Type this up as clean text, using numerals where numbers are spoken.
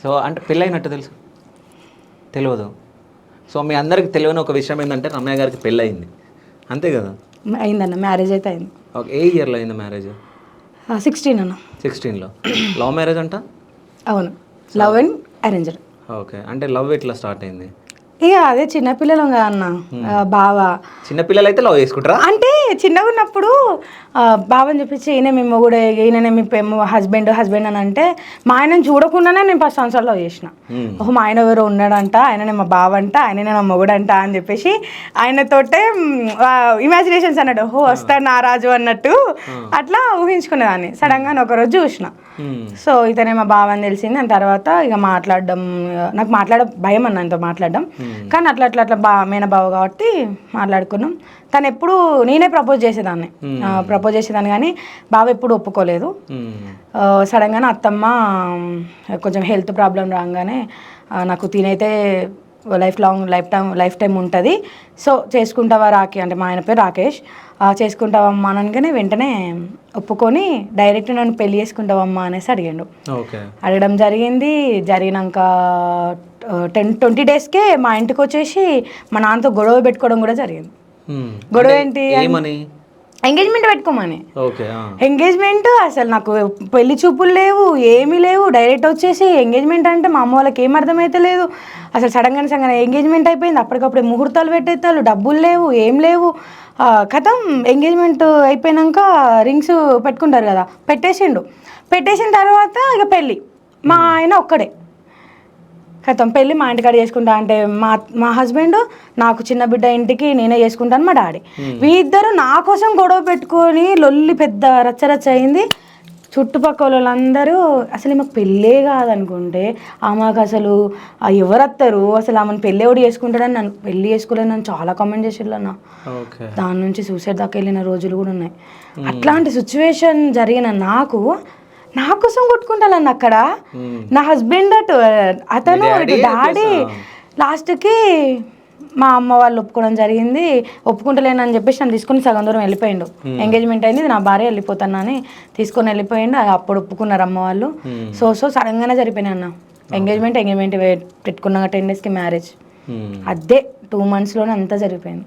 So అంటే పెళ్ళైనట్టు తెలుసు తెలియదు. సో మీ అందరికి తెలియని ఒక విషయం ఏంటంటే రమ్య గారికి పెళ్ళయింది, అంతే కదా? అయిందన్న, మ్యారేజ్ అయితే అయింది. ఓకే, ఏ ఇయర్లో అయింది మ్యారేజ్? 16 అన్న. 16లో. లవ్ మ్యారేజ్ అంట? అవును, లవ్ అండ్ అరేంజ్డ్. ఓకే, అంటే లవ్ ఎట్లా స్టార్ట్ అయింది? ఇక అదే చిన్నపిల్లలం కదా అన్న, బావా చిన్నపిల్లలు అయితే లవ్ చేసుకుంటారా? అంటే చిన్నగా ఉన్నప్పుడు బావని చెప్పించి ఈయన మీ మొగుడు, ఈయననే మీ హస్బెండ్ అని అంటే మా ఆయనను చూడకుండానే నేను 10 సంవత్సరాలు లవ్ చేసిన. ఓహో, మా ఆయన ఎవరో ఉన్నాడంట, ఆయననే మా బావ అంట, ఆయననే నా మొగుడంట అని చెప్పేసి ఆయనతోటే ఇమాజినేషన్స్ అన్నాడు. ఓహో వస్తాడు నా రాజు అన్నట్టు అట్లా ఊహించుకునేదాన్ని. సడన్గా ఒకరోజు చూసిన, సో ఇతనే మా బావ అని తెలిసింది. దాని తర్వాత ఇక మాట్లాడడం, నాకు భయం అన్న ఆయనతో మాట్లాడడం, కానీ అట్లా అట్లా అట్లా మేన బావ కాబట్టి మాట్లాడుకున్నాం. తను ఎప్పుడు నేనే ప్రపోజ్ చేసేదాన్ని కానీ బావ ఎప్పుడు ఒప్పుకోలేదు. సడన్గానే అత్తమ్మ కొంచెం హెల్త్ ప్రాబ్లం రాగానే నాకు తినైతే లైఫ్ టైం ఉంటుంది, సో చేసుకుంటావా రాకి, అంటే మా ఆయన పేరు రాకేష్, చేసుకుంటావమ్మా అనగానే వెంటనే ఒప్పుకొని డైరెక్ట్ నన్ను పెళ్లి చేసుకుంటావమ్మా అనేసి అడిగాడు. అడగడం జరిగినాక 10-20 డేస్కే మా ఇంటికి వచ్చేసి మా నాన్నతో గొడవ పెట్టుకోవడం కూడా జరిగింది. గొడవ ఏంటి, ఎంగేజ్మెంట్ పెట్టుకోమని. ఎంగేజ్మెంట్ అసలు నాకు పెళ్లి చూపులు లేవు, ఏమీ లేవు, డైరెక్ట్ వచ్చేసి ఎంగేజ్మెంట్ అంటే మా అమ్మ వాళ్ళకి ఏం అర్థమైతే లేదు. అసలు సడన్గా ఎంగేజ్మెంట్ అయిపోయింది, అప్పటికప్పుడే ముహూర్తాలు పెట్టేస్తారు, డబ్బులు లేవు, ఏం లేవు. కథం ఎంగేజ్మెంట్ అయిపోయినాక రింగ్స్ పెట్టుకుంటారు కదా, పెట్టేసిన తర్వాత ఇక పెళ్ళి మా ఆయన ఒక్కడే. కథం పెళ్ళి మా ఇంటికాడ చేసుకుంటా అంటే మా హస్బెండ్ నాకు చిన్న బిడ్డ ఇంటికి నేనే చేసుకుంటాను మా డాడీ. వీళ్ళిద్దరు నా కోసం గొడవ పెట్టుకొని లొల్లి పెద్ద రచ్చరచ్చ అయింది. చుట్టుపక్కల వాళ్ళందరూ అసలు మాకు పెళ్ళే కాదనుకుంటే ఆమెకు అసలు ఎవరు వస్తారు, అసలు ఆమెను పెళ్ళి ఎవడు చేసుకుంటాడని, నన్ను పెళ్ళి చేసుకోలేని నన్ను చాలా కామెంట్ చేసేళ్ళు అన్న. దాని నుంచి సూసైడ్ దాకా వెళ్ళిన రోజులు కూడా ఉన్నాయి. అట్లాంటి సిచ్యువేషన్ జరిగిన నా కోసం కొట్టుకుంటానన్న అక్కడ. నా హస్బెండ్ అతను డాడీ లాస్ట్కి మా అమ్మ వాళ్ళు ఒప్పుకోవడం జరిగింది. ఒప్పుకుంటలేనని చెప్పేసి నన్ను తీసుకుని సగం దూరం వెళ్ళిపోయిండు. ఎంగేజ్మెంట్ అయింది, నా భార్య వెళ్ళిపోతానని తీసుకొని వెళ్ళిపోయిండు. అప్పుడు ఒప్పుకున్నారు అమ్మ వాళ్ళు. సో సడన్గానే జరిపోయినాయి అన్న. ఎంగేజ్మెంట్ పెట్టుకున్నాక 10 డేస్కి మ్యారేజ్. అదే 2 monthsలోనే అంతా జరిగిపోయింది.